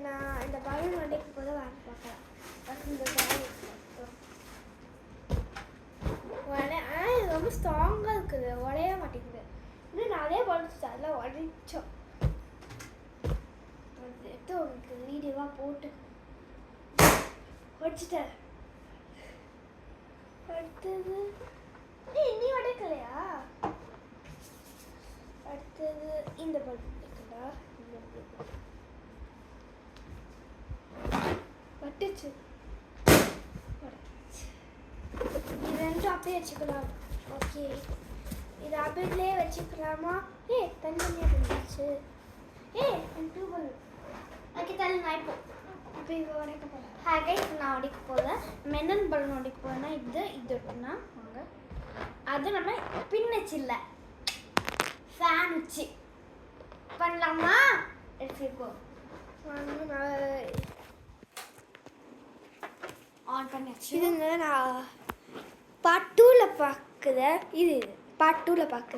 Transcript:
நான் இந்த பலூன் உடைக்கும் போது வாங்கி பார்க்கலாம். இந்த ஆனால் இது ரொம்ப ஸ்ட்ராங்காக இருக்குது, உடைய மாட்டேங்குது. இன்னும் நிறைய பலூன்ஸ் அதெல்லாம் உடைச்சோம். அது எடுத்து உங்களுக்கு வீடியோவாக போட்டு உடைச்சிட்டேன். அடுத்தது நீ உடைக்கலையா? அடுத்தது இந்த பலூன் இருக்குடா, வட்டுச்சு. இது ரெண்டும் அப்படியே வச்சுக்கலாம். ஓகே, இது அப்படியே வச்சுக்கலாமா? தனியாக இருந்துச்சு. Two balloon. ஓகே, தண்ணி நான் இப்போ இது உடைக்க போகிறேன். கைஸ், நான் உடைக்க போகிறேன். மென்னன் பலூன் உடைக்க போகிறேன்னா இது இருக்குன்னா வாங்க. அது நம்ம பின்னச்சு இல்லை, ஃபேன் வச்சு பண்ணலாமா? எடுத்துக்கோ, ஆன் பண்ணியாச்சு. இதுங்க நான் பார்ட் 2ல் பார்க்குறேன். இது பார்ட் 2ல் பார்க்குறேன்.